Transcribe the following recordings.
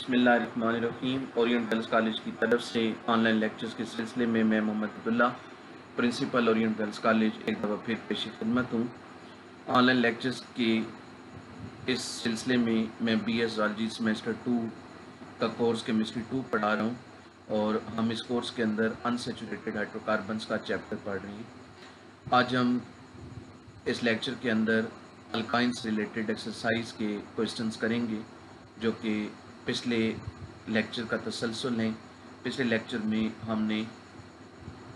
बिस्मिल्लाहिर्रहमानिर्रहीम। Orient girls college की तरफ से ऑनलाइन लेक्चर्स के सिलसिले में मैं Mohammad Abdullah, principal Orient girls college, एक दफ़ा फिर पेश खिदमत हूँ। ऑनलाइन लेक्चर्स के इस सिलसिले में मैं BS ज़ूलॉजी सेमेस्टर 2 का कोर्स केमिस्ट्री 2 पढ़ा रहा हूँ और हम इस कोर्स के अंदर अनसैचुरेटेड हाइड्रोकार्बन्स का चैप्टर पढ़ रहे हैं। आज हम इस लेक्चर के अंदर अल्काइंस रिलेटेड एक्सरसाइज के क्वेश्चंस करेंगे जो कि पिछले लेक्चर का तसलसल है। पिछले लेक्चर में हमने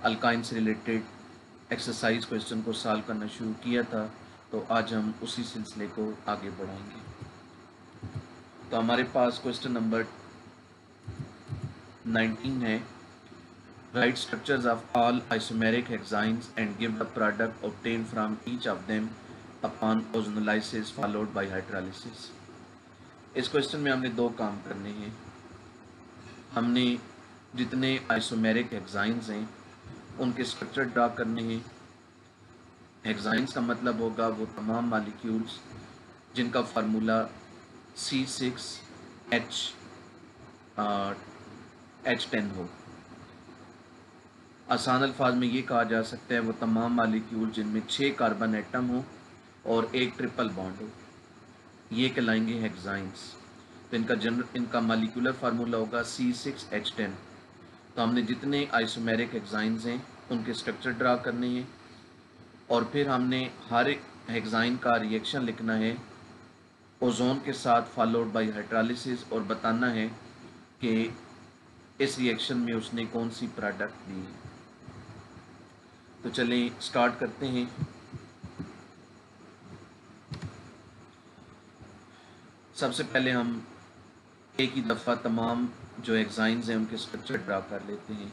अल्काइन से रिलेटेड एक्सरसाइज क्वेश्चन को सॉल्व करना शुरू किया था, तो आज हम उसी सिलसिले को आगे बढ़ाएंगे। तो हमारे पास क्वेश्चन नंबर 19 है। Write structures of all isomeric hexynes and give the product obtain from each of them upon ozonolysis followed by hydrolysis. इस क्वेश्चन में हमने दो काम करने हैं। हमने जितने आइसोमेरिक हेक्साइन्स हैं उनके स्ट्रक्चर ड्रा करने हैं। हेक्साइन्स का मतलब होगा वो तमाम मॉलिक्यूल्स जिनका फार्मूला C6H10 हो। आसान अल्फाज में ये कहा जा सकता है वो तमाम मॉलिक्यूल जिनमें 6 कार्बन एटम हो और एक ट्रिपल बॉन्ड हो, ये कहलाएंगे हेक्साइन्स। तो इनका मॉलिक्यूलर फार्मूला होगा C6H10। तो हमने जितने आइसोमेरिक हेक्साइन्स हैं उनके स्ट्रक्चर ड्रा करने हैं और फिर हमने हर हेक्साइन का रिएक्शन लिखना है ओजोन के साथ फॉलोड बाय हाइड्रोलिसिस और बताना है कि इस रिएक्शन में उसने कौन सी प्रोडक्ट दी है। तो चलें स्टार्ट करते हैं। सबसे पहले हम एक ही दफ़ा तमाम जो हेक्साइन्स हैं उनके स्ट्रक्चर ड्रा कर लेते हैं।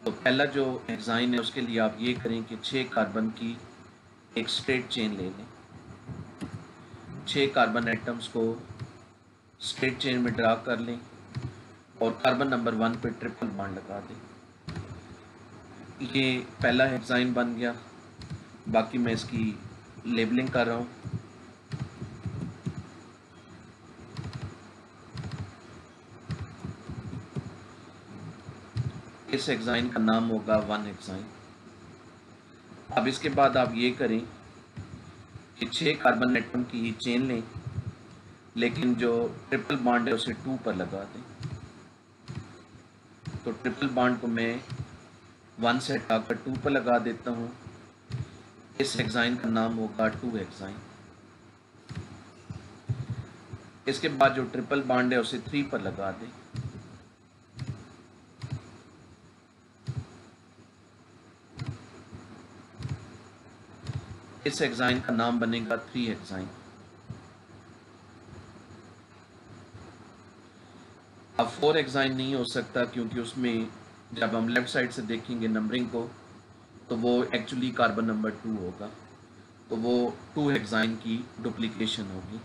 तो पहला जो हेक्साइन है उसके लिए आप ये करें कि 6 कार्बन की एक स्ट्रेट चेन ले लें। 6 कार्बन एटम्स को स्ट्रेट चेन में ड्रा कर लें और कार्बन नंबर 1 पे ट्रिपल बॉन्ड लगा दें। ये पहला हेक्साइन बन गया। बाकी मैं इसकी लेबलिंग कर रहा हूँ। इस हेक्साइन का नाम होगा 1 हेक्साइन। अब इसके बाद आप ये करें कि 6 कार्बन एटम की ही चेन लें, लेकिन जो ट्रिपल बॉन्ड है उसे 2 पर लगा दें। तो ट्रिपल बॉन्ड को मैं 1 से हटाकर 2 पर लगा देता हूँ। इस हेक्साइन का नाम होगा 2 हेक्साइन। इसके बाद जो ट्रिपल बॉन्ड है उसे 3 पर लगा दें। इस हेक्साइन का नाम बनेगा 3 हेक्साइन। अब 4 हेक्साइन नहीं हो सकता क्योंकि उसमें जब हम लेफ्ट साइड से देखेंगे नंबरिंग को तो वो एक्चुअली कार्बन नंबर 2 होगा, तो वो 2 हेक्साइन की डुप्लीकेशन होगी।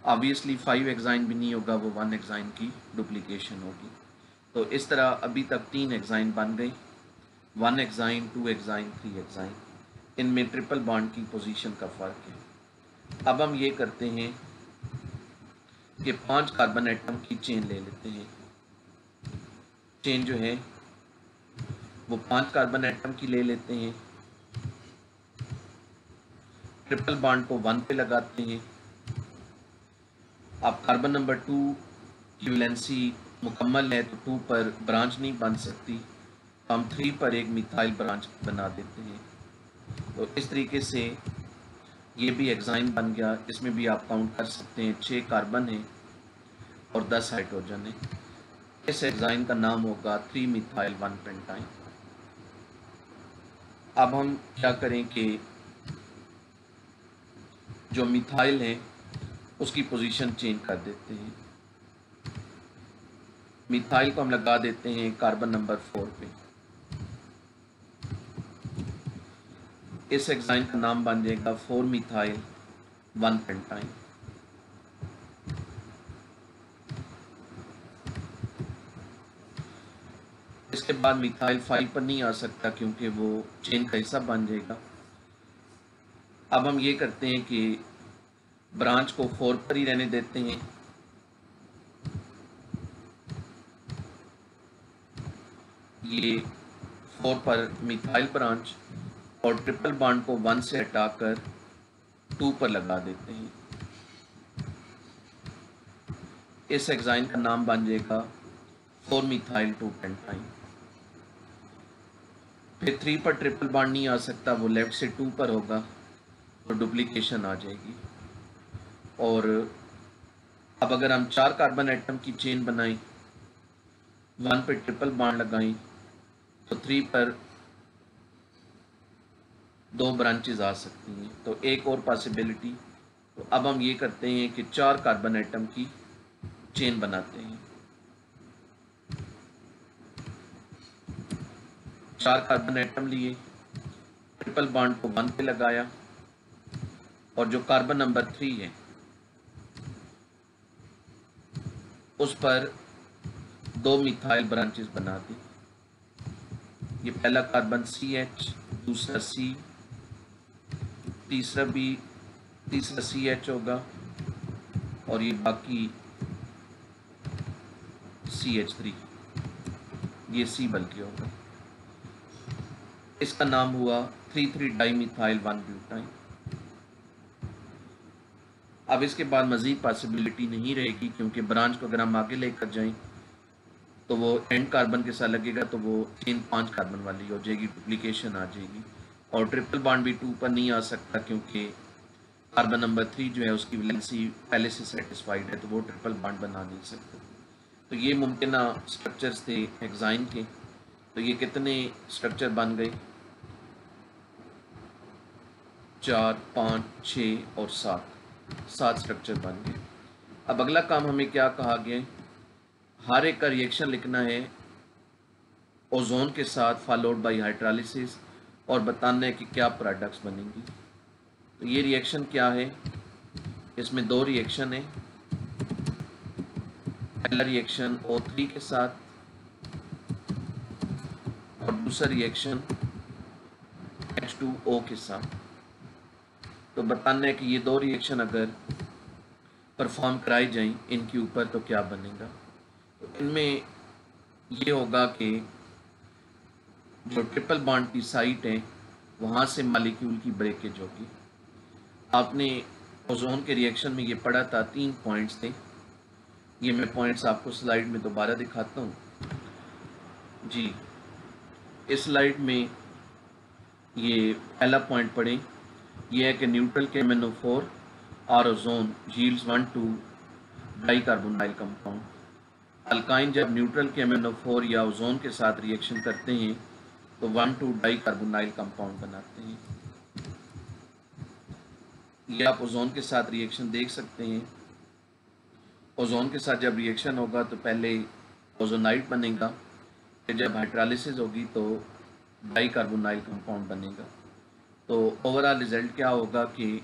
ऑब्वियसली 5 हेक्साइन भी नहीं होगा, वो 1 हेक्साइन की डुप्लीकेशन होगी। तो इस तरह अभी तक 3 हेक्साइन बन गई। 1 हेक्साइन, 2 हेक्साइन, 3 हेक्साइन। इनमें ट्रिपल बॉन्ड की पोजीशन का फ़र्क है। अब हम ये करते हैं कि 5 कार्बन एटम की चेन ले लेते हैं। चेन जो है वो 5 कार्बन एटम की ले लेते हैं। ट्रिपल बॉन्ड को 1 पे लगाते हैं। अब कार्बन नंबर 2 की वैलेंसी मुकम्मल है तो 2 पर ब्रांच नहीं बन सकती, तो हम 3 पर एक मिथाइल ब्रांच बना देते हैं। तो इस तरीके से ये भी हेक्साइन बन गया। इसमें भी आप काउंट कर सकते हैं 6 कार्बन है और 10 हाइड्रोजन है। इस हेक्साइन का नाम होगा 3 मिथाइल 1 पेंटाइन। अब हम क्या करें कि जो मिथाइल है उसकी पोजीशन चेंज कर देते हैं। मिथाइल को हम लगा देते हैं कार्बन नंबर 4 पे। इस हेक्साइन का नाम बन जाएगा 4 मिथाइल 1 पेंटाइन। इसके बाद मिथाइल 5 पर नहीं आ सकता क्योंकि वो चेन का हिस्सा बन जाएगा। अब हम ये करते हैं कि ब्रांच को 4 पर ही रहने देते हैं ये 4 पर मिथाइल ब्रांच और ट्रिपल बॉन्ड को 1 से हटाकर 2 पर लगा देते हैं। इस हेक्साइन का नाम बन जाएगा 4 मिथाइल 2 पेंटाइन। फिर 3 पर ट्रिपल बॉन्ड नहीं आ सकता, वो लेफ्ट से 2 पर होगा तो डुप्लीकेशन आ जाएगी। और अब अगर हम 4 कार्बन एटम की चेन बनाएं, 1 पर ट्रिपल बॉन्ड लगाएं तो 3 पर 2 ब्रांचेज आ सकती हैं। तो एक और पॉसिबिलिटी, तो अब हम ये करते हैं कि 4 कार्बन एटम की चेन बनाते हैं। 4 कार्बन एटम लिए, ट्रिपल बॉन्ड को 1 पे लगाया और जो कार्बन नंबर 3 है उस पर 2 मिथाइल ब्रांचेस बना दी। ये पहला कार्बन CH, दूसरा C, तीसरा CH होगा और ये बाकी CH3, ये C बल्कि होगा। इसका नाम हुआ 3,3 डाइमिथाइल 1 ब्यूटाइन। अब इसके बाद मज़ीद पॉसिबिलिटी नहीं रहेगी, क्योंकि ब्रांच को अगर हम आगे लेकर जाएं तो वो एंड कार्बन के साथ लगेगा तो वो चेन 5 कार्बन वाली हो जाएगी, डुप्लीकेशन आ जाएगी। और ट्रिपल बॉन्ड भी 2 पर नहीं आ सकता, क्योंकि कार्बन नंबर 3 जो है उसकी वैलेंसी पहले से सेटिस्फाइड है, तो वो ट्रिपल बॉन्ड बना नहीं सकते। तो ये मुमकिन स्ट्रक्चर्स थे हेक्साइन के। तो ये कितने स्ट्रक्चर बन गए? 4, 5, 6 और 7 स्ट्रक्चर बन गए। अब अगला काम हमें क्या कहा गया है? हर एक का रिएक्शन लिखना है ओजोन के साथ फॉलोड बाय हाइड्रोलिसिस और बताना है कि क्या प्रोडक्ट्स बनेंगी। तो ये रिएक्शन क्या है? इसमें 2 रिएक्शन है। पहला रिएक्शन O3 के साथ और दूसरा रिएक्शन H2O के साथ। तो बताना है कि ये 2 रिएक्शन अगर परफॉर्म कराई जाएं इनके ऊपर तो क्या बनेगा। तो इनमें ये होगा कि जो ट्रिपल बॉन्ड की साइट है वहाँ से मॉलिक्यूल की ब्रेकेज होगी। आपने ओजोन के रिएक्शन में ये पढ़ा था, 3 पॉइंट्स थे। ये मैं पॉइंट्स आपको स्लाइड में दोबारा दिखाता हूँ जी। इस स्लाइड में ये पहला पॉइंट पढ़ें, ये है कि न्यूट्रल के MnO4 और ओजोन यील्ड्स 1,2 डाइकार्बोनाइल कंपाउंड। अल्काइन जब न्यूट्रल के MnO4 या ओजोन के साथ रिएक्शन करते हैं तो 1,2 डाइकार्बोनाइल कंपाउंड बनाते हैं। ये आप ओजोन के साथ रिएक्शन देख सकते हैं। ओजोन के साथ जब रिएक्शन होगा तो पहले ओजोनाइट बनेगा, फिर जब हाइड्रोलिसिस होगी तो डाइकार्बोनाइल कंपाउंड बनेगा। तो ओवरऑल रिजल्ट क्या होगा कि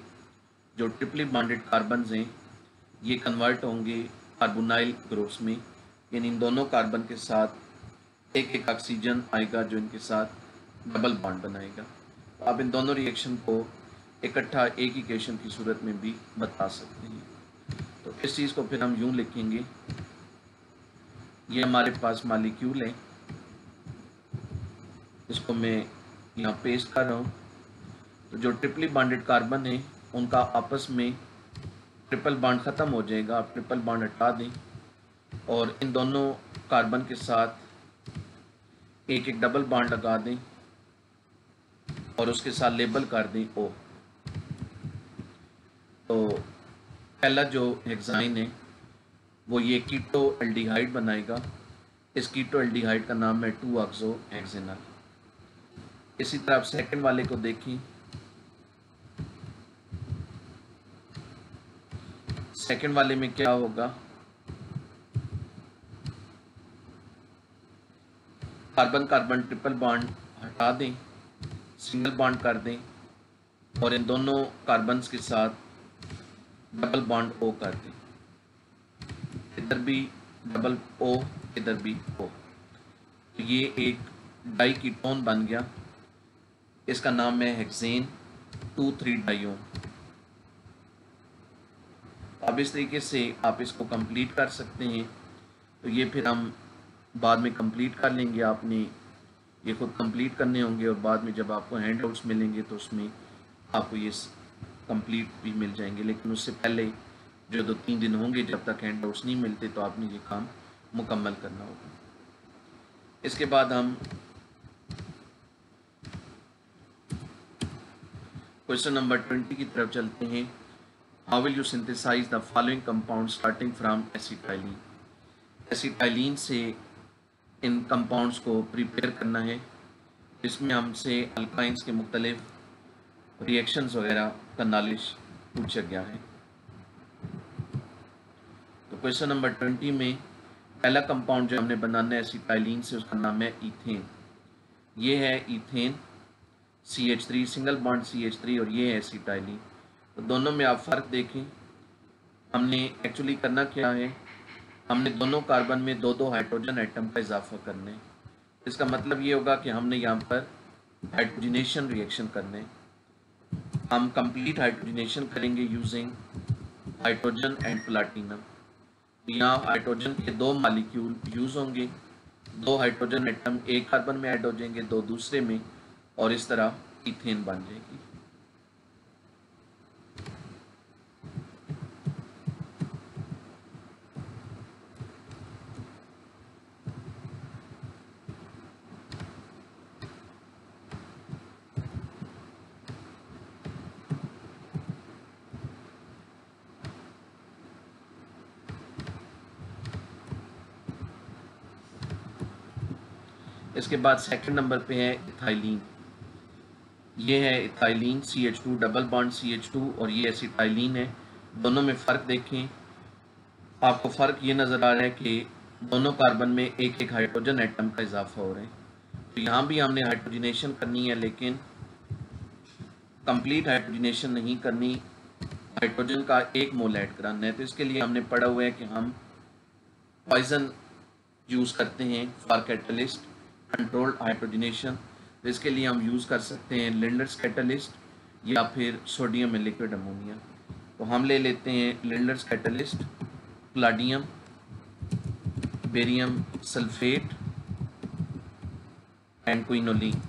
जो ट्रिपली बॉन्डेड कार्बन्स हैं ये कन्वर्ट होंगे कार्बोनाइल ग्रुप्स में, यानी इन दोनों कार्बन के साथ एक एक ऑक्सीजन आएगा जो इनके साथ डबल बॉन्ड बनाएगा। तो आप इन दोनों रिएक्शन को इकट्ठा एक इक्वेशन की सूरत में भी बता सकते हैं। तो इस चीज़ को फिर हम यूँ लिखेंगे, ये हमारे पास मॉलिक्यूल है, इसको मैं यहाँ पेस्ट कर रहा हूँ। तो जो ट्रिपली बॉन्डेड कार्बन है उनका आपस में ट्रिपल बॉन्ड ख़त्म हो जाएगा, आप ट्रिपल बॉन्ड हटा दें और इन दोनों कार्बन के साथ एक एक डबल बॉन्ड लगा दें और उसके साथ लेबल कर दें O। तो पहला जो हेक्साइन है वो ये कीटो एल्डिहाइड बनाएगा। इस कीटो एल्डिहाइड का नाम है 2-ऑक्सोहेक्सेनल। इसी तरह आप सेकंड वाले को देखें, सेकंड वाले में क्या होगा? कार्बन कार्बन ट्रिपल बॉन्ड हटा दें, सिंगल बॉन्ड कर दें और इन दोनों कार्बन्स के साथ डबल बॉन्ड O कर दें। इधर भी डबल O, इधर भी O। तो ये एक डाई कीटोन बन गया, इसका नाम है हेक्सेन 2,3 डाइओन। अब इस तरीके से आप इसको कंप्लीट कर सकते हैं। तो ये फिर हम बाद में कंप्लीट कर लेंगे। आपने ये खुद कंप्लीट करने होंगे और बाद में जब आपको हैंड आउट्स मिलेंगे तो उसमें आपको ये कंप्लीट भी मिल जाएंगे। लेकिन उससे पहले जो 2-3 दिन होंगे जब तक हैंड आउट्स नहीं मिलते तो आपने ये काम मुकम्मल करना होगा। इसके बाद हम क्वेश्चन नंबर 20 की तरफ चलते हैं। How will you synthesise the following compound starting from acetylene. Acetylene से इन कंपाउंड्स को प्रिपेयर करना है। इसमें हमसे अल्काइंस के मुख्तलिफ रिएक्शंस वगैरह का नॉलेज पूछा गया है। तो क्वेश्चन नंबर 20 में पहला कंपाउंड जो हमने बनाना है एसिटाइलिन से, उसका नाम है ईथेन। ये है ethane CH3 single bond CH3 और ये है एसिटाइलिन। तो दोनों में आप फ़र्क देखें। हमने एक्चुअली करना क्या है, हमने दोनों कार्बन में 2-2 हाइड्रोजन एटम का इजाफा करना है। इसका मतलब ये होगा कि हमने यहाँ पर हाइड्रोजनेशन रिएक्शन करने हैं। हम कंप्लीट हाइड्रोजनेशन करेंगे यूजिंग हाइड्रोजन एंड प्लाटिनम। यहाँ हाइड्रोजन के 2 मॉलिक्यूल यूज़ होंगे, 2 हाइड्रोजन एटम एक कार्बन में ऐड हो जाएंगे, 2 दूसरे में, और इस तरह ईथेन बन जाएगी। इसके बाद सेकंड नंबर पे है इथाइलिन। ये है ethylene CH2 double bond CH2 और ये एसिटाइलिन है। दोनों में फ़र्क देखें, आपको फ़र्क ये नज़र आ रहा है कि दोनों कार्बन में एक एक हाइड्रोजन एटम का इजाफा हो रहा है। तो यहाँ भी हमने हाइड्रोजनेशन करनी है, लेकिन कंप्लीट हाइड्रोजनेशन नहीं करनी, हाइड्रोजन का 1 मोल ऐड कराना है। तो इसके लिए हमने पढ़ा हुआ है कि हम पॉइजन यूज़ करते हैं फॉर कैटलिस्ट कंट्रोल्ड हाइड्रोजनेशन। तो इसके लिए हम यूज़ कर सकते हैं लिंडर्स कैटलिस्ट या फिर सोडियम में लिक्विड अमोनिया। तो हम ले लेते हैं Lindlar's catalyst, palladium, barium sulphate and quinoline.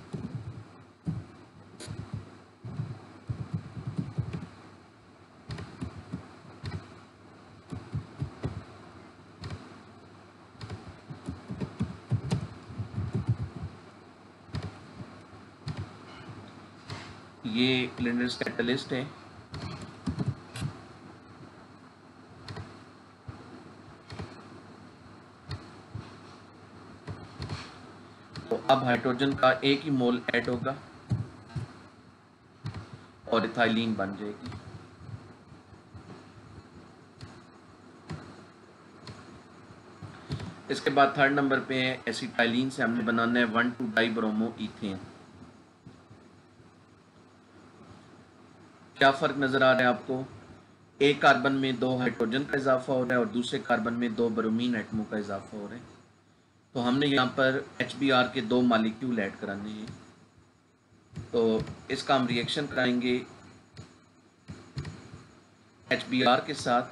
ये लिंडर्स कैटलिस्ट है। तो अब हाइड्रोजन का 1 ही मोल ऐड होगा और इथाइलिन बन जाएगी। इसके बाद थर्ड नंबर पे है एसिटाइलिन से हमने बनाना है 1,2-डाइब्रोमो ईथेन। क्या फ़र्क नज़र आ रहा है आपको, एक कार्बन में 2 हाइड्रोजन का इजाफा हो रहा है और दूसरे कार्बन में 2 ब्रोमीन एटमों का इजाफा हो रहा है। तो हमने यहाँ पर HBr के 2 मॉलिक्यूल ऐड कराने हैं। तो इसका हम रिएक्शन कराएंगे HBr के साथ,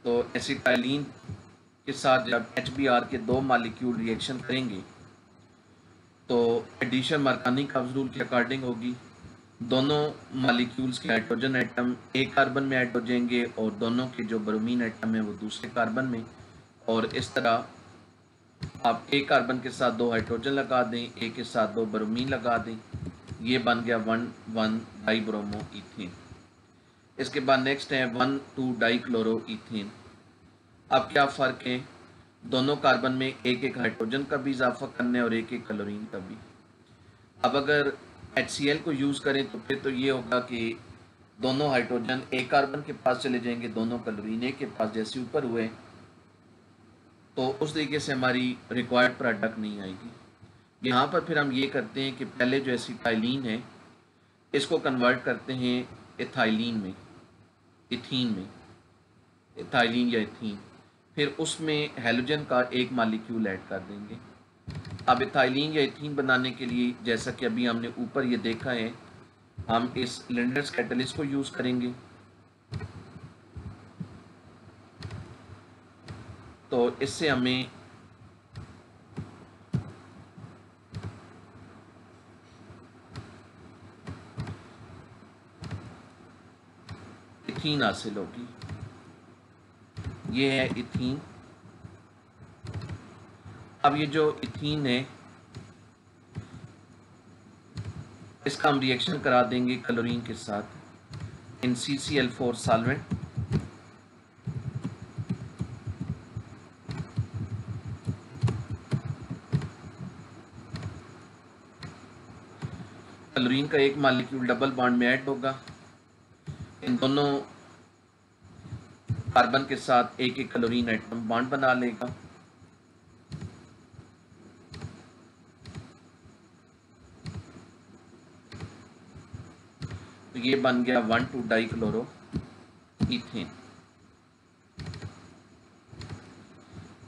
तो एसिटाइलिन के साथ जब HBr के 2 मॉलिक्यूल रिएक्शन करेंगे तो एडिशन मार्कानी-काव्ज़ रूल के अकॉर्डिंग होगी। दोनों मॉलिक्यूल्स के हाइड्रोजन एटम एक कार्बन में ऐड हो जाएंगे और दोनों के जो ब्रोमीन एटम है वो दूसरे कार्बन में, और इस तरह आप एक कार्बन के साथ 2 हाइड्रोजन लगा दें, एक के साथ 2 ब्रोमीन लगा दें, ये बन गया 1,1-डाइब्रोमो ईथेन। इसके बाद नेक्स्ट है 1,2-डाइक्लोरो ईथेन। अब क्या फ़र्क है, दोनों कार्बन में एक एक हाइड्रोजन का भी इजाफा करना है और एक एक क्लोरीन का भी। अब अगर HCl को यूज़ करें तो फिर तो ये होगा कि दोनों हाइड्रोजन एक कार्बन के पास चले जाएंगे, दोनों क्लोरीन एक के पास, जैसे ऊपर हुए, तो उस तरीके से हमारी रिक्वायर्ड प्रोडक्ट नहीं आएगी। यहाँ पर फिर हम ये करते हैं कि पहले जो एसिटाइलिन है इसको कन्वर्ट करते हैं इथाइलिन में, इथीन में, इथाइलिन या इथीन, फिर उसमें हैलोजन का 1 मॉलिक्यूल ऐड कर देंगे। अब इथाइलिन या इथीन बनाने के लिए जैसा कि अभी हमने ऊपर ये देखा है, हम इस लिंडर्स कैटलिस्ट को यूज़ करेंगे। तो इससे हमें इथीन हासिल होगी। ये है इथीन। अब ये जो इथीन है इसका हम रिएक्शन करा देंगे क्लोरीन के साथ इन CCl4 सॉल्वेंट। क्लोरीन का एक मॉलिक्यूल डबल बॉन्ड में ऐड होगा, इन दोनों कार्बन के साथ एक एक क्लोरीन एटम बॉन्ड बना लेगा। तो ये बन गया 1,2-डाइक्लोरो इथेन।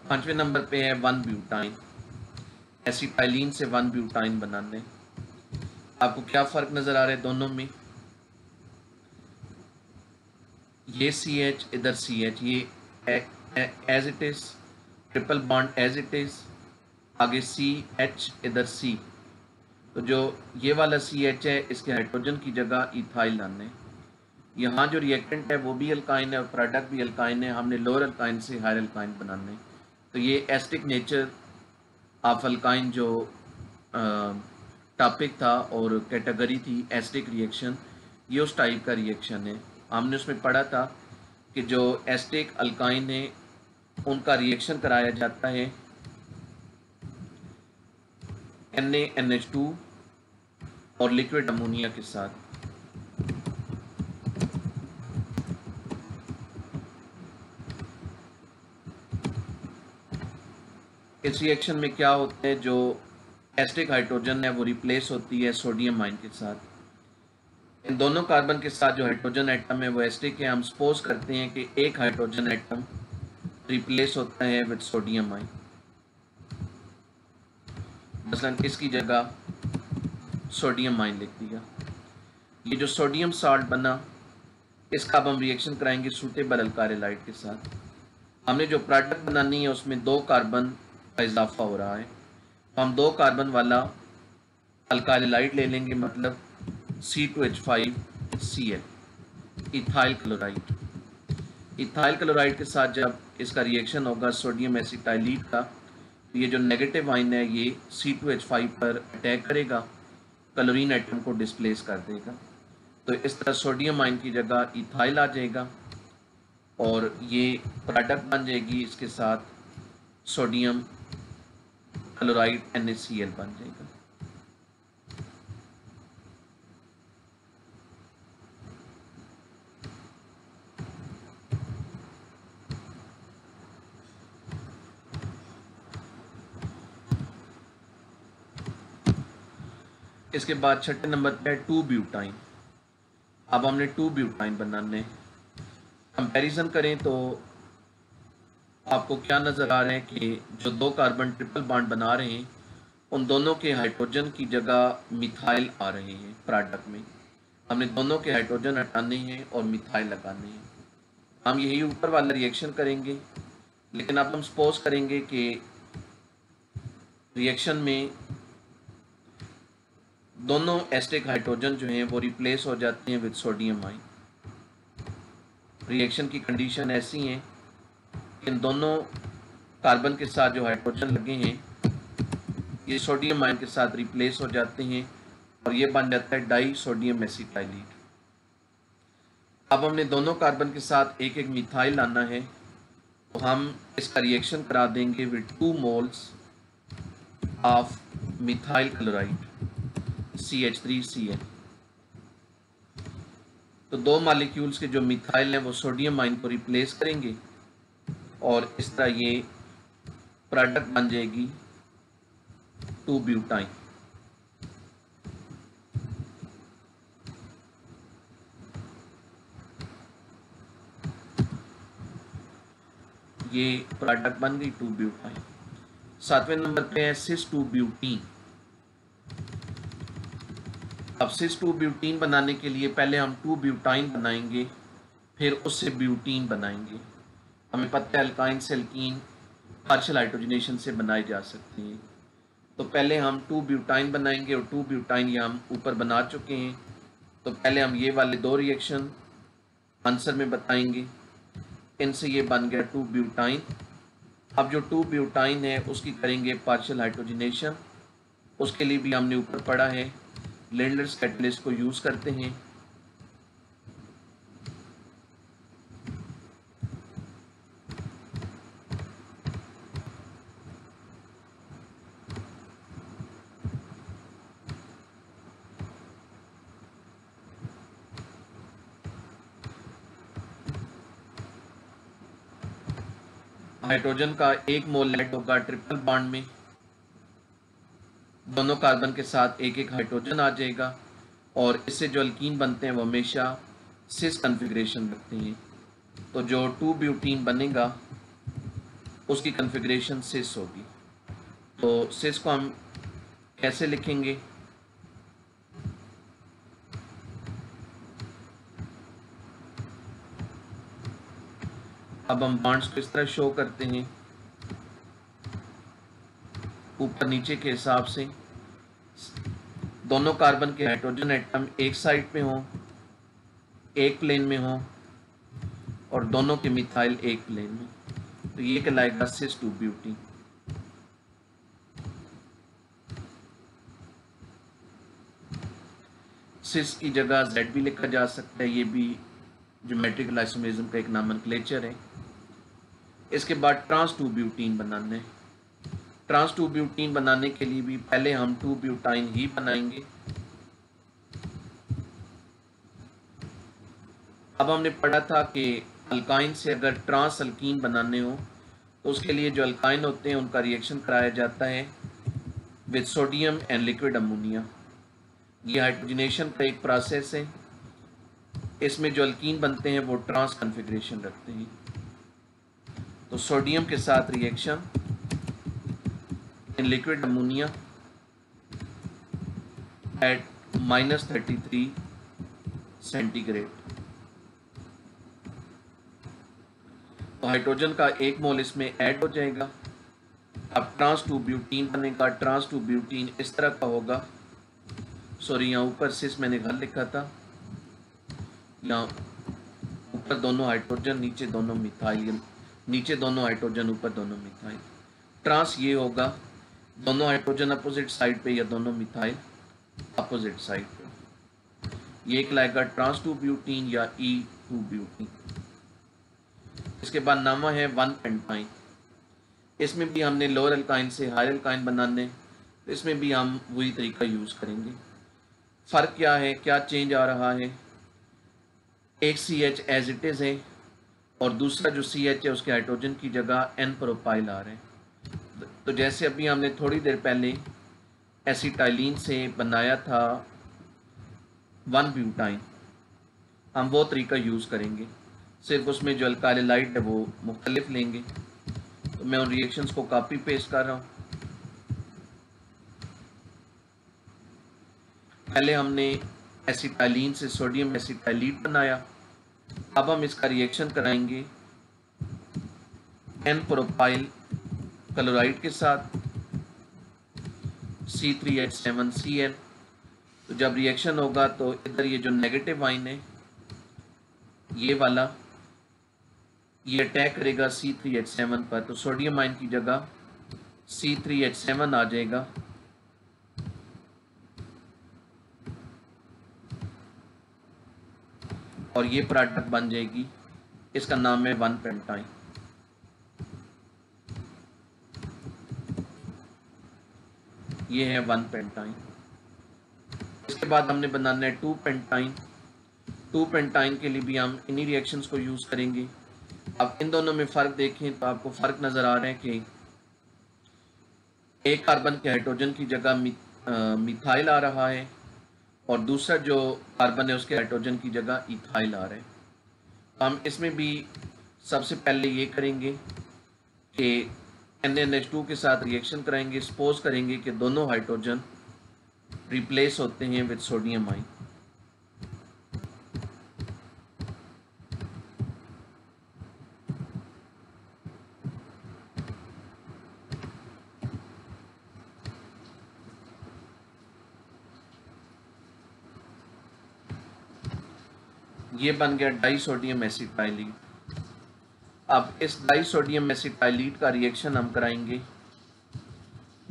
5वें नंबर पे है 1-ब्यूटाइन। एसिटाइलिन से 1-ब्यूटाइन बनाने। आपको क्या फर्क नजर आ रहा है दोनों में? ये CH इधर CH, ये as it is, triple bond as it is, आगे CH इधर C। तो जो ये वाला CH है इसके हाइड्रोजन की जगह इथाइल लाने। यहाँ जो रिएक्टेंट है वो भी अल्काइन है और प्रोडक्ट भी अल्काइन है, हमने लोअर अल्काइन से हायर अल्काइन बनाने। तो ये एस्टिक नेचर ऑफ अल्काइन जो टॉपिक था और कैटेगरी थी एस्टिक रिएक्शन, ये उस टाइप का रिएक्शन है। हमने उसमें पढ़ा था कि जो एस्टिक अल्काइन है उनका रिएक्शन कराया जाता है NaNH2 और लिक्विड अमोनिया के साथ। इस रिएक्शन में क्या होता है, जो एस्टिक हाइड्रोजन है वो रिप्लेस होती है सोडियम आयन के साथ। इन दोनों कार्बन के साथ जो हाइड्रोजन एटम है वो एस्टिक है। हम सपोज करते हैं कि एक हाइड्रोजन एटम रिप्लेस होता है विद सोडियम आयन, मसलन इसकी जगह सोडियम आयन लिख दिया। ये जो सोडियम साल्ट बना इसका अब हम रिएक्शन कराएंगे सूटेबल अल्काइलाइड के साथ। हमने जो प्रोडक्ट बनानी है उसमें 2 कार्बन का इजाफा हो रहा है, तो हम 2 कार्बन वाला अल्काइलाइड ले लेंगे, मतलब C2H5Cl, ethyl chloride. Ethyl chloride के साथ जब इसका रिएक्शन होगा सोडियम एसिटाइलिट का, तो ये जो नेगेटिव आयन है ये C2H5 पर अटैक करेगा, क्लोरीन एटम को डिस्प्लेस कर देगा। तो इस तरह सोडियम आयन की जगह इथाइल आ जाएगा और ये प्रोडक्ट बन जाएगी, इसके साथ सोडियम क्लोराइड NaCl बन जाएगा। इसके बाद 6ठे नंबर पे है 2-ब्यूटाइन। अब हमने 2-ब्यूटाइन बनाने। कंपैरिजन करें तो आपको क्या नज़र आ रहा है कि जो 2 कार्बन ट्रिपल बॉन्ड बना रहे हैं उन दोनों के हाइड्रोजन की जगह मिथाइल आ रहे हैं प्रोडक्ट में। हमने दोनों के हाइड्रोजन हटाने हैं और मिथाइल लगाने हैं। हम यही ऊपर वाला रिएक्शन करेंगे, लेकिन अब हम सपोज करेंगे कि रिएक्शन में दोनों एस्टिक हाइड्रोजन जो हैं वो रिप्लेस हो जाते हैं विद सोडियम आयन। रिएक्शन की कंडीशन ऐसी है, इन दोनों कार्बन के साथ जो हाइड्रोजन लगे हैं ये सोडियम आयन के साथ रिप्लेस हो जाते हैं और ये बन जाता है डाई सोडियम एसिटाइलेट। अब हमने दोनों कार्बन के साथ एक एक मिथाइल लाना है, तो हम इसका रिएक्शन करा देंगे with 2 moles of methyl chloride CH3Cl। तो 2 मॉलिक्यूल्स के जो मिथाइल हैं वो सोडियम आयन को रिप्लेस करेंगे और इस तरह ये प्रोडक्ट बन जाएगी 2-ब्यूटाइन। ये प्रोडक्ट बन गई 2-ब्यूटाइन। 7वें नंबर पे है सिस-2-ब्यूटीन। अब सिस-2-ब्यूटीन बनाने के लिए पहले हम 2-ब्यूटाइन बनाएंगे, फिर उससे ब्यूटीन बनाएंगे। हमें पता है अल्काइन से अल्कीन पार्शियल हाइड्रोजनेशन से बनाए जा सकते हैं। तो पहले हम 2 ब्यूटाइन बनाएंगे और 2 ब्यूटाइन ये हम ऊपर बना चुके हैं। तो पहले हम ये वाले दो रिएक्शन आंसर में बताएंगे, इनसे ये बन गया 2 ब्यूटाइन। अब जो 2 ब्यूटाइन है उसकी करेंगे पार्शियल हाइड्रोजनेशन। उसके लिए भी हमने ऊपर पढ़ा है लिंडलर्स कैटलिस्ट को यूज़ करते हैं। हाइड्रोजन का 1 मोल ऐड होगा ट्रिपल बॉन्ड में, दोनों कार्बन के साथ एक एक हाइड्रोजन आ जाएगा और इससे जो अल्कीन बनते हैं वो हमेशा सिस कन्फिग्रेशन रखते हैं। तो जो 2 ब्यूटीन बनेगा उसकी कन्फिग्रेशन सिस होगी। तो सिस को हम कैसे लिखेंगे? अब हम बॉन्ड्स को इस तरह शो करते हैं ऊपर नीचे के हिसाब से। दोनों कार्बन के हाइड्रोजन एटम एक साइड पे हों, एक प्लेन में हों, और दोनों के मिथाइल एक प्लेन में, तो ये कहलाएगा सिस 2 ब्यूटीन। सिस की जगह जेड भी लिखा जा सकता है, ये भी ज्योमेट्रिकल आइसोमेरिज्म का एक नॉमेनक्लेचर है। इसके बाद ट्रांस 2 ब्यूटीन बनाना है। ट्रांस 2 ब्यूटीन बनाने के लिए भी पहले हम 2 ब्यूटाइन ही बनाएंगे। अब हमने पढ़ा था कि अल्काइन से अगर ट्रांस अल्कीन बनाने हो तो उसके लिए जो अल्काइन होते हैं उनका रिएक्शन कराया जाता है with sodium and liquid ammonia. ये हाइड्रोजनेशन का एक प्रोसेस है। इसमें जो अल्कीन बनते हैं वो ट्रांस कन्फिग्रेशन रखते हैं। तो सोडियम के साथ reaction in liquid ammonia at -33 centigrade. तो हाइड्रोजन का 1 मोल इसमें ऐड हो जाएगा। अब ट्रांस 2 ब्यूटीन बनेगा। ट्रांस 2 ब्यूटीन इस तरह का होगा, सॉरी यहाँ ऊपर सिस मैंने घर लिखा था, यहाँ ऊपर दोनों हाइड्रोजन नीचे दोनों मिथाइल, नीचे दोनों हाइड्रोजन ऊपर दोनों मिथाइल। ट्रांस ये होगा दोनों हाइड्रोजन अपोजिट साइड पे या दोनों मिथाइल अपोजिट साइड पे। ये कहलाएगा ट्रांस 2 ब्यूटीन या E2 ब्यूटीन। इसके बाद नामा है 1 पेंटाइन। इसमें भी हमने लोअर अल्काइन से हायर अल्काइन बनाने, तो इसमें भी हम वही तरीका यूज़ करेंगे। फ़र्क क्या है, क्या चेंज आ रहा है? एक CH एज इट इज़ है और दूसरा जो CH है उसके हाइड्रोजन की जगह N प्रोपाइल आ रहे हैं। तो जैसे अभी हमने थोड़ी देर पहले एसिटाइलिन से बनाया था 1 ब्यूटाइन, हम वो तरीका यूज़ करेंगे, सिर्फ उसमें जो अल्काइल लाइट है वो मुख्तलिफ लेंगे। तो मैं उन रिएक्शंस को कॉपी पेस्ट कर रहा हूँ। पहले हमने एसिटाइलिन से सोडियम एसिटाइलेट बनाया, अब हम इसका रिएक्शन कराएंगे N प्रोपाइल क्लोराइड के साथ C3H7Cl। तो जब रिएक्शन होगा तो इधर ये जो नेगेटिव आइन है ये वाला, ये अटैक करेगा C3H7 पर, तो सोडियम आइन की जगह C3H7 आ जाएगा और ये प्रोडक्ट बन जाएगी, इसका नाम है 1 पेंटाइन। ये है 1 पेंटाइन। इसके बाद हमने बनाना है 2 पेंटाइन। 2 पेंटाइन के लिए भी हम इन्हीं रिएक्शंस को यूज़ करेंगे। अब इन दोनों में फ़र्क देखें तो आपको फ़र्क नज़र आ रहा है कि एक कार्बन के हाइड्रोजन की जगह मिथाइल आ रहा है और दूसरा जो कार्बन है उसके हाइड्रोजन की जगह इथाइल आ रहा है। तो हम इसमें भी सबसे पहले ये करेंगे कि NaNH2 के साथ रिएक्शन कराएंगे। सपोज करेंगे कि दोनों हाइड्रोजन रिप्लेस होते हैं विद सोडियम आइन। ये बन गया डाई सोडियम एसिटाइलीट। अब इस डाई सोडियम एसिटाइलीट का रिएक्शन हम कराएंगे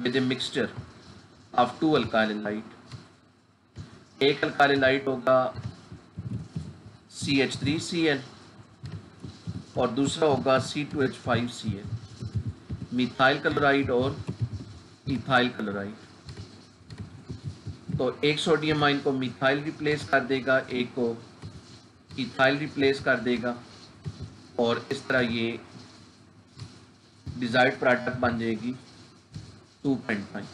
with a mixture of two alkyl halide. एक अल्काइलाइट होगा CH3Cl और दूसरा होगा C2H5Cl, मिथाइल क्लोराइड और इथाइल क्लोराइड। तो एक सोडियम आयन को मिथाइल रिप्लेस कर देगा, एक को इथाइल रिप्लेस कर देगा, और इस तरह ये डिजायर्ड प्रोडक्ट बन जाएगी 2.5।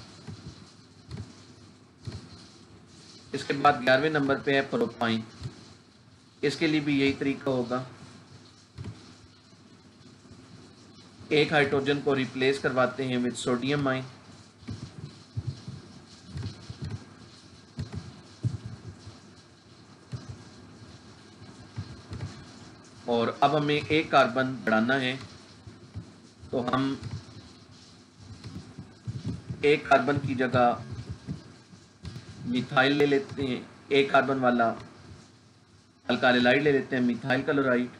इसके बाद 11वें नंबर पे है प्रोपाइन। इसके लिए भी यही तरीका होगा, एक हाइड्रोजन को रिप्लेस करवाते हैं विद सोडियम आयन, और अब हमें एक कार्बन बढ़ाना है, तो हम एक कार्बन की जगह मिथाइल ले लेते हैं, एक कार्बन वाला अल्काइलाइड ले लेते हैं मिथाइल क्लोराइड।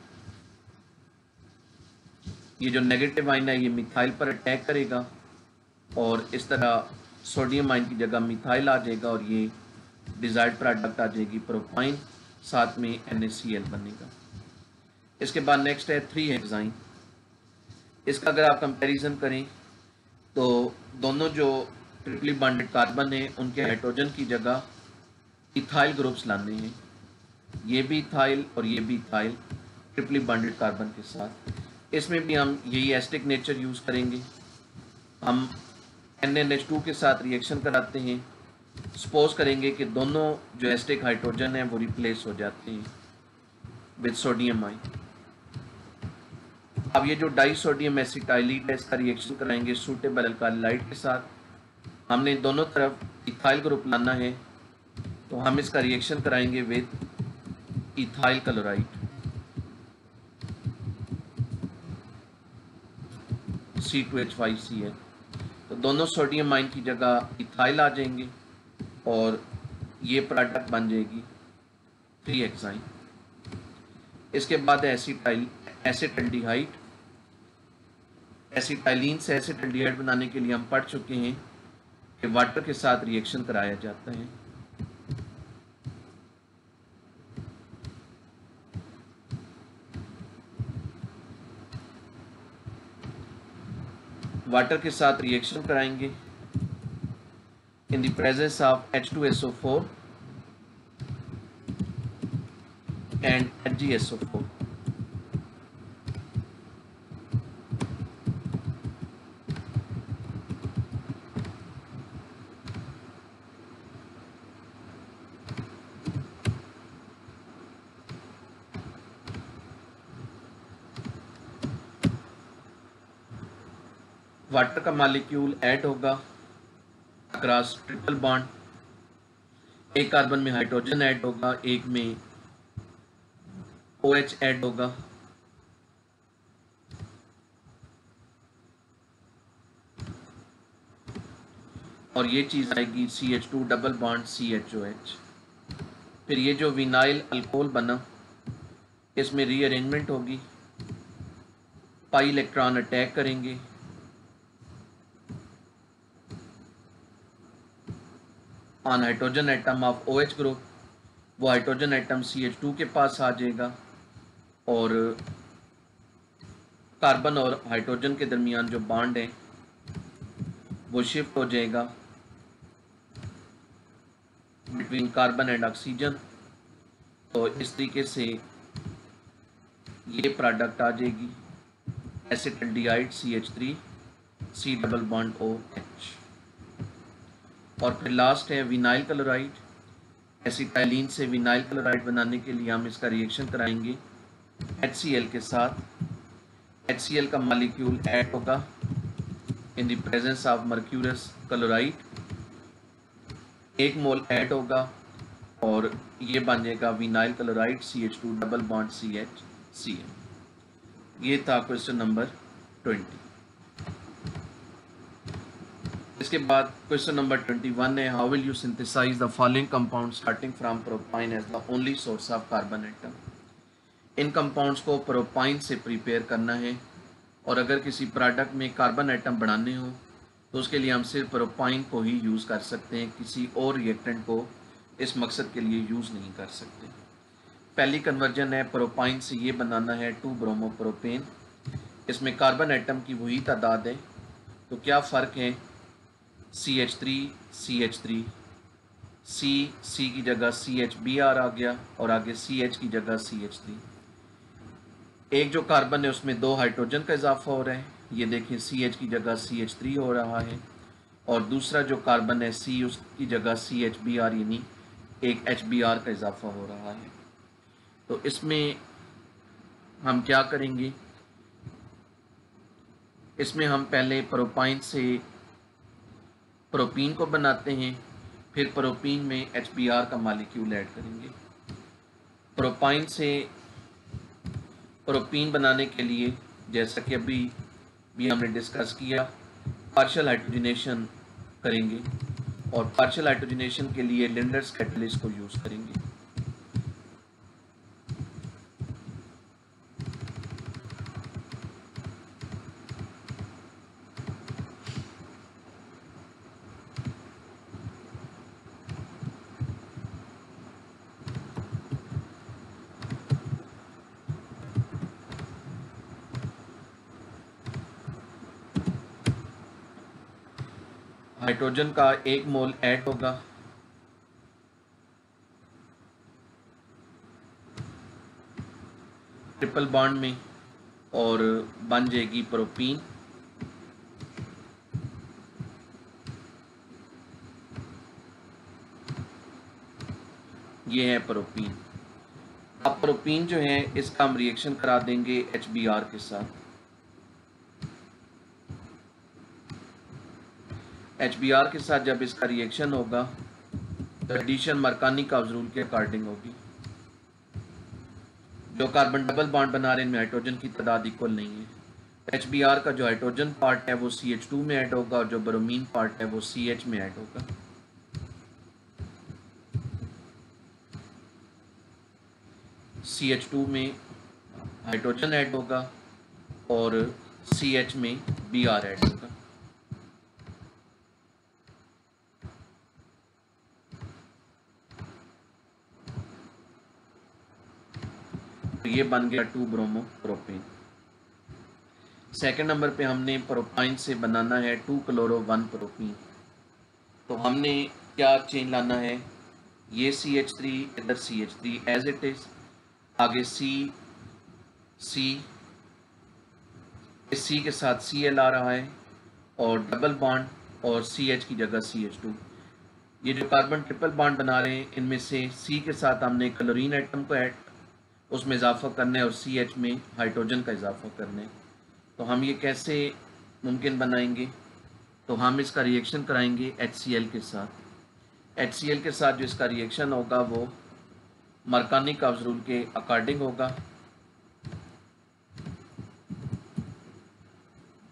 ये जो नेगेटिव आयन है ये मिथाइल पर अटैक करेगा और इस तरह सोडियम आयन की जगह मिथाइल आ जाएगा और ये डिजायर्ड प्रोडक्ट आ जाएगी प्रोपाइन, साथ में NaCl बनेगा। इसके बाद नेक्स्ट है 3 हेक्साइन। इसका अगर आप कंपैरिजन करें तो दोनों जो ट्रिपली बॉन्डेड कार्बन है उनके हाइड्रोजन की जगह इथाइल ग्रुप्स लाने हैं, ये भी इथाइल और ये भी इथाइल ट्रिपली बॉन्डेड कार्बन के साथ। इसमें भी हम यही एसिडिक नेचर यूज़ करेंगे। हम NaNH2 के साथ रिएक्शन कराते हैं, सपोज करेंगे कि दोनों जो एसिडिक हाइड्रोजन है वो रिप्लेस हो जाते हैं विद सोडियम आयन। अब ये जो डाई सोडियम एसिटाइलीट है इसका रिएक्शन कराएंगे सूटेबल अल्काइलाइड के साथ। हमने दोनों तरफ इथाइल ग्रुप लाना है, तो हम इसका रिएक्शन कराएंगे विद इथाइल क्लोराइड, C2H5Cl। तो दोनों सोडियम आयन की जगह इथाइल आ जाएंगे और ये प्रोडक्ट बन जाएगी 3 हेक्साइन। इसके बाद एसिटाल्डिहाइड। एसिटाइलिन से एसिटाल्डिहाइड बनाने के लिए हम पढ़ चुके हैं कि वाटर के साथ रिएक्शन कराया जाता है। वाटर के साथ रिएक्शन कराएंगे in the presence of H2SO4 and HgSO4। Water का मॉलिक्यूल ऐड होगा अक्रॉस ट्रिपल बॉन्ड, एक कार्बन में हाइड्रोजन ऐड होगा, एक में OH ऐड होगा। और ये चीज आएगी CH2 डबल बॉन्ड CHOH। फिर ये जो विनाइल अल्कोहल बना इसमें रीअरेंजमेंट होगी, पाई इलेक्ट्रॉन अटैक करेंगे, on hydrogen atom of OH group, वो हाइड्रोजन एटम CH2 के पास आ जाएगा और कार्बन और हाइड्रोजन के दरमियान जो बॉन्ड है वो शिफ्ट हो जाएगा बिटवीन कार्बन एंड ऑक्सीजन। तो इस तरीके से ये प्रोडक्ट आ जाएगी acetaldehyde CH3 C double bond OH। और फिर लास्ट है विनाइल क्लोराइड। एसिटाइलिन से विनाइल क्लोराइड बनाने के लिए हम इसका रिएक्शन कराएंगे HCl के साथ। HCl का मॉलिक्यूल ऐड होगा in the presence of mercurous chloride, 1 mole add होगा और ये बन जाएगा vinyl chloride CH2 double bond CHCl। ये था क्वेश्चन नंबर 20। इसके बाद क्वेश्चन नंबर 21 है, how will you synthesise the following compound starting from propyne as the only source of carbon atom. इन कंपाउंड्स को प्रोपाइन से प्रिपेयर करना है, और अगर किसी प्रोडक्ट में कार्बन आइटम बनाने हो तो उसके लिए हम सिर्फ प्रोपाइन को ही यूज़ कर सकते हैं, किसी और रिएक्टेंट को इस मकसद के लिए यूज़ नहीं कर सकते। पहली कन्वर्जन है प्रोपाइन से ये बनाना है 2 ब्रोमो प्रोपेन। इसमें कार्बन आइटम की वही तादाद है, तो क्या फ़र्क है, CH3 CH3, C की जगह CHBr आ गया और आगे CH की जगह CH3। एक जो कार्बन है उसमें 2 हाइड्रोजन का इजाफा हो रहा है, ये देखें CH की जगह CH3 हो रहा है, और दूसरा जो कार्बन है C उसकी जगह CHBr यानी एक HBr का इजाफा हो रहा है। तो इसमें हम क्या करेंगे, इसमें हम पहले प्रोपाइन से प्रोपीन को बनाते हैं, फिर प्रोपीन में HBr का मॉलिक्यूल ऐड करेंगे। प्रोपाइन से प्रोपीन बनाने के लिए जैसा कि अभी भी हमने डिस्कस किया, पार्शियल हाइड्रोजनेशन करेंगे, और पार्शियल हाइड्रोजनेशन के लिए लिंडर्स कैटलिस्ट को यूज़ करेंगे। हाइड्रोजन का 1 मोल ऐड होगा, ट्रिपल बॉन्ड में, और बन जाएगी प्रोपीन। ये है प्रोपीन। अब प्रोपीन जो है इसका हम रिएक्शन करा देंगे HBr के साथ। HBr के साथ जब इसका रिएक्शन होगा तो एडिशन मरकानी-काव्स रूल के अकॉर्डिंग होगी। जो कार्बन डबल बॉन्ड बना रहे हैं इनमें हाइड्रोजन की तादाद इक्वल नहीं है। HBr का जो हाइड्रोजन पार्ट है वो CH2 में ऐड होगा, और जो ब्रोमीन पार्ट है वो CH में ऐड होगा। CH2 में हाइड्रोजन ऐड होगा और CH में Br ऐड होगा। तो ये बन गया 2 ब्रोमो प्रोपेन। सेकंड नंबर पे हमने प्रोपाइन से बनाना है 2 क्लोरो 1 प्रोपीन। तो हमने क्या चेंज लाना है, ये CH3 इधर CH3 एज इट इज, आगे C इस C के साथ Cl आ रहा है, और डबल बॉन्ड और CH की जगह CH2। ये जो कार्बन ट्रिपल बॉन्ड बना रहे हैं इनमें से C के साथ हमने क्लोरीन एटम को ऐड उसमें इजाफा करना है, और CH में हाइड्रोजन का इजाफा करना है। तो हम ये कैसे मुमकिन बनाएंगे, तो हम इसका रिएक्शन कराएंगे HCl के साथ। HCl के साथ जो इसका रिएक्शन होगा वो मरकानी-काव्स रूल के अकॉर्डिंग होगा।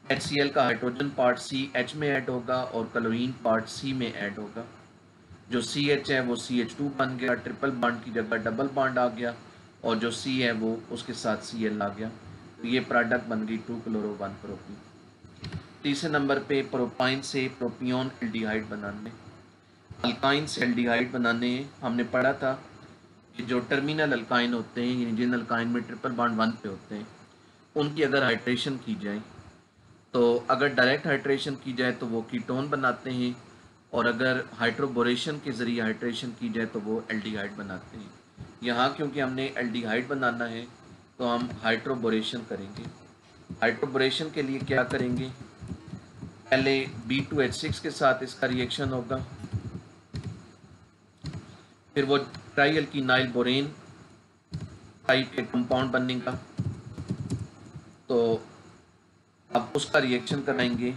HCl का हाइड्रोजन पार्ट CH में ऐड होगा और क्लोरीन पार्ट C में ऐड होगा। जो CH है वो CH2 बन गया, ट्रिपल बॉन्ड की जगह डबल बॉन्ड आ गया, और जो C है वो उसके साथ Cl आ गया। तो ये प्रोडक्ट बन गई 2 क्लोरो 1 प्रोपीन। तीसरे नंबर पे प्रोपाइन से प्रोपियोन एल्डिहाइड बनाने, अल्काइन से एल्डिहाइड बनाने। हमने पढ़ा था कि जो टर्मिनल अल्काइन होते हैं, यानी जिन अल्काइन में ट्रिपल बॉन्ड 1 पे होते हैं, उनकी अगर हाइड्रेशन की जाए, तो अगर डायरेक्ट हाइड्रेशन की जाए तो वो कीटोन बनाते हैं, और अगर हाइड्रोबोरेशन के ज़रिए हाइड्रेशन की जाए तो वो एल्डिहाइड बनाते हैं। यहाँ क्योंकि हमने एल्डिहाइड बनाना है तो हम हाइड्रोबोरेशन करेंगे। हाइड्रोबोरेशन के लिए क्या करेंगे, पहले B2H6 के साथ इसका रिएक्शन होगा, फिर वो ट्राई अल्कीनाइल बोरेन टाइप के कंपाउंड बनेगा, तो अब उसका रिएक्शन कराएंगे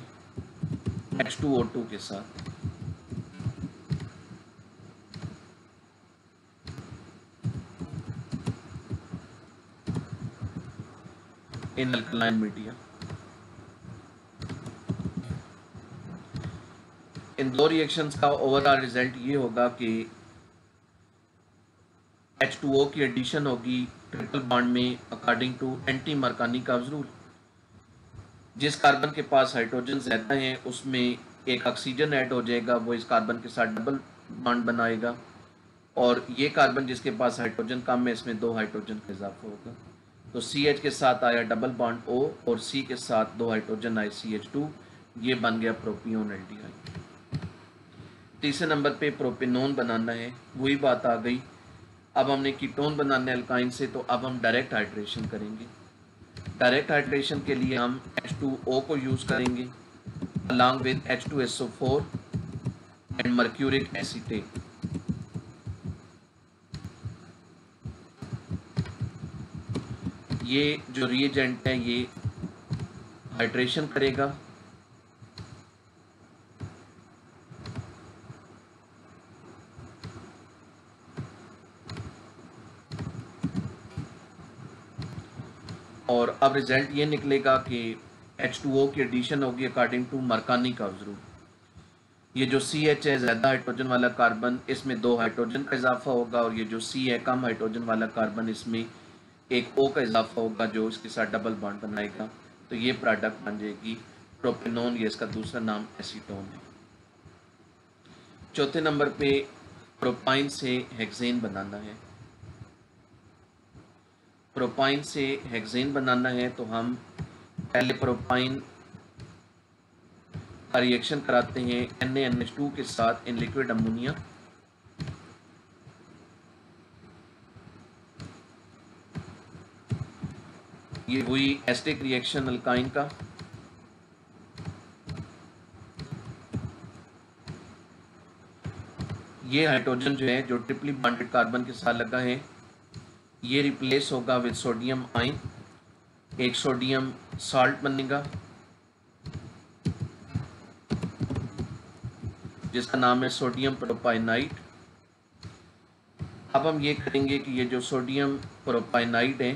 H2O2 के साथ। इन अल्कलाइन मीडिया, इन दो रिएक्शंस का ओवरऑल रिजल्ट ये होगा कि H2O की एडिशन होगी ट्रिपल बॉन्ड में अकॉर्डिंग टू एंटी मरकानिकॉव्स रूल, जिस कार्बन के पास हाइड्रोजन ज़्यादा है उसमें एक ऑक्सीजन ऐड हो जाएगा, वो इस कार्बन के साथ डबल बॉन्ड बनाएगा, और ये कार्बन जिसके पास हाइड्रोजन कम है इसमें 2 हाइड्रोजन का इजाफा होगा। तो CH के साथ आया डबल बॉन्ड O और C के साथ 2 हाइड्रोजन आए CH2, ये बन गया प्रोपियोन एल्डिहाइड। तीसरे नंबर पे प्रोपेनोन बनाना है, वही बात आ गई। अब हमने कीटोन बनाना है अल्काइन से, तो अब हम डायरेक्ट हाइड्रेशन करेंगे। डायरेक्ट हाइड्रेशन के लिए हम H2O को यूज़ करेंगे along with H2SO4 and mercuric acetate. ये जो रिएजेंट है ये हाइड्रेशन करेगा, और अब रिजल्ट ये निकलेगा कि H2O की एडिशन होगी अकॉर्डिंग टू मरकानिकॉव्स रूल। ये जो CH है ज़्यादा हाइड्रोजन वाला कार्बन, इसमें 2 हाइड्रोजन का इजाफा होगा, और ये जो C है कम हाइड्रोजन वाला कार्बन, इसमें एक O का इजाफा होगा जो इसके साथ डबल बॉन्ड बनाएगा। तो ये प्रोडक्ट बन जाएगी प्रोपेनोन, ये इसका दूसरा नाम एसीटोन है। चौथे नंबर पे प्रोपाइन से हेक्सेन बनाना है। प्रोपाइन से हेक्सेन बनाना है तो हम पहले प्रोपाइन का रिएक्शन कराते हैं NaNH2 के साथ इन लिक्विड अमोनिया। ये हुई एसिडिक रिएक्शन अल्काइन का। ये हाइड्रोजन जो है जो ट्रिपली बॉन्डेड कार्बन के साथ लगा है, ये रिप्लेस होगा विद सोडियम आयन, एक सोडियम साल्ट बनेगा जिसका नाम है सोडियम प्रोपाइनाइड। अब हम ये करेंगे कि ये जो सोडियम प्रोपाइनाइड है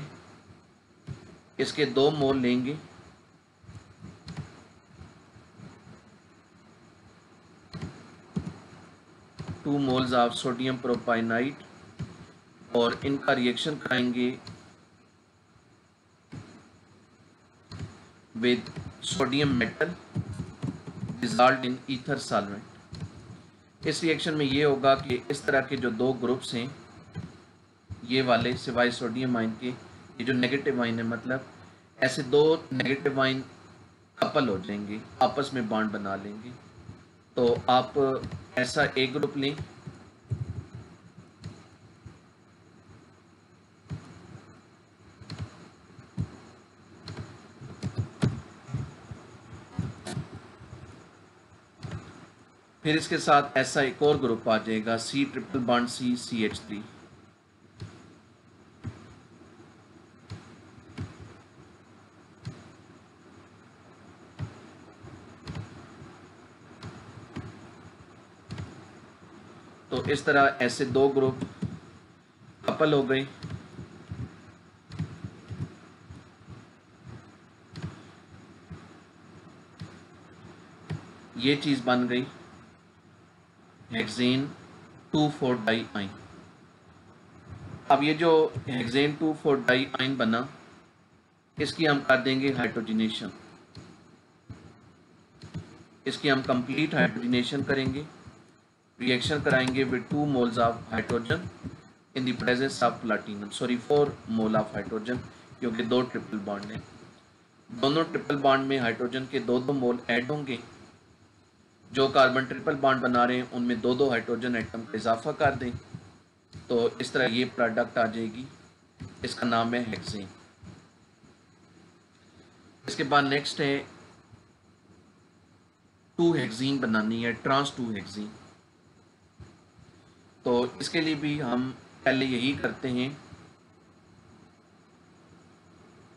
इसके 2 मोल लेंगे, टू मोल्स ऑफ सोडियम प्रोपाइनाइड, और इनका रिएक्शन कराएंगे with sodium metal dissolved in ether solvent. इस रिएक्शन में ये होगा कि इस तरह के जो 2 ग्रुप्स हैं, ये वाले सिवाय सोडियम आयन के, ये जो नेगेटिव आयन है, मतलब ऐसे 2 नेगेटिव आयन कपल हो जाएंगे, आपस में बॉन्ड बना लेंगे। तो आप ऐसा एक ग्रुप लें, फिर इसके साथ ऐसा एक और ग्रुप आ जाएगा C triple bond C CH3। तो इस तरह ऐसे 2 ग्रुप कपल हो गए। ये चीज़ बन गई हेक्सेन 2,4 डाई आइन। अब ये जो हेक्सेन 2,4 डाई आइन बना, इसकी हम कर देंगे हाइड्रोजिनेशन। इसकी हम कंप्लीट हाइड्रोजिनेशन करेंगे, रिएक्शन कराएंगे with 2 moles of hydrogen in the presence of platinum, 4 mole of hydrogen, क्योंकि 2 ट्रिपल बॉन्ड हैं। दोनों ट्रिपल बॉन्ड में हाइड्रोजन के 2-2 मोल ऐड होंगे। जो कार्बन ट्रिपल बॉन्ड बना रहे हैं उनमें 2-2 हाइड्रोजन एटम का इजाफा कर दें, तो इस तरह ये प्रोडक्ट आ जाएगी, इसका नाम है हेक्सेन। इसके बाद नेक्स्ट है 2 हेक्सीन बनानी है, ट्रांस 2 हेक्सीन। तो इसके लिए भी हम पहले यही करते हैं,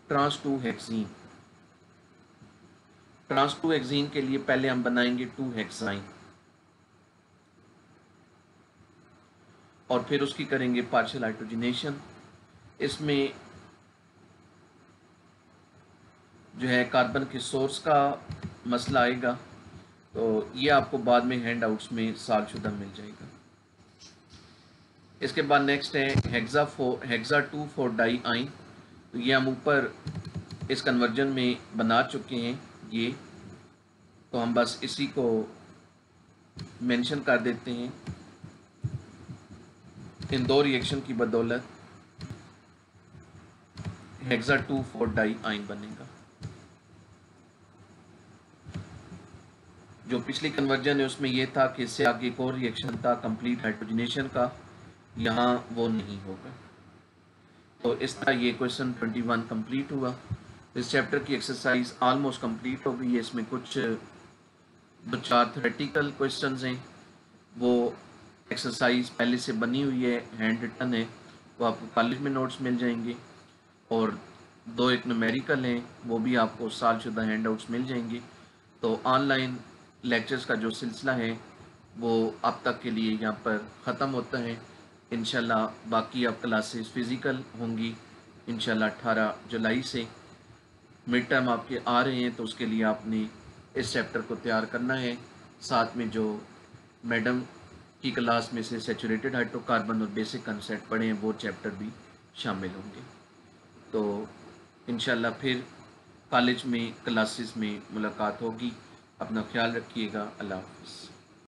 ट्रांस 2 हेक्सीन। ट्रांस 2 हेक्सीन के लिए पहले हम बनाएंगे 2 हेक्साइन, और फिर उसकी करेंगे पार्शियल हाइड्रोजिनेशन। इसमें जो है कार्बन के सोर्स का मसला आएगा, तो ये आपको बाद में हैंड आउट्स में सॉल्व शुदा मिल जाएगा। इसके बाद नेक्स्ट है हेक्सा 2,4 डाई आइन। तो ये हम ऊपर इस कन्वर्जन में बना चुके हैं ये, तो हम बस इसी को मेंशन कर देते हैं। इन दो रिएक्शन की बदौलत हेक्सा 2,4 डाई आइन बनेगा। जो पिछली कन्वर्जन है उसमें यह था कि इससे आगे एक और रिएक्शन था कंप्लीट हाइड्रोजनेशन का, यहाँ वो नहीं होगा। तो इस तरह ये क्वेश्चन 21 कंप्लीट हुआ। इस चैप्टर की एक्सरसाइज ऑलमोस्ट कंप्लीट हो गई है। इसमें कुछ 2-4 थ्योरेटिकल क्वेश्चंस हैं, वो एक्सरसाइज पहले से बनी हुई है, हैंड रिटन है, वो आपको कॉलेज में नोट्स मिल जाएंगे। और 2 एक न्यूमेरिकल हैं, वो भी आपको सालशुदा हैंड आउट्स मिल जाएंगे। तो ऑनलाइन लेक्चर्स का जो सिलसिला है वो अब तक के लिए यहाँ पर ख़त्म होता है। इंशाल्लाह बाकी अब क्लासेस फ़िज़िकल होंगी इंशाल्लाह 18 जुलाई से। मिड टर्म आपके आ रहे हैं, तो उसके लिए आपने इस चैप्टर को तैयार करना है। साथ में जो मैडम की क्लास में से सैचुरेटेड हाइड्रोकार्बन और बेसिक कंसेप्ट पढ़े हैं वो चैप्टर भी शामिल होंगे। तो इंशाल्लाह फिर कॉलेज में क्लासेस में मुलाकात होगी। अपना ख्याल रखिएगा। अल्लाह हाफ़िज़।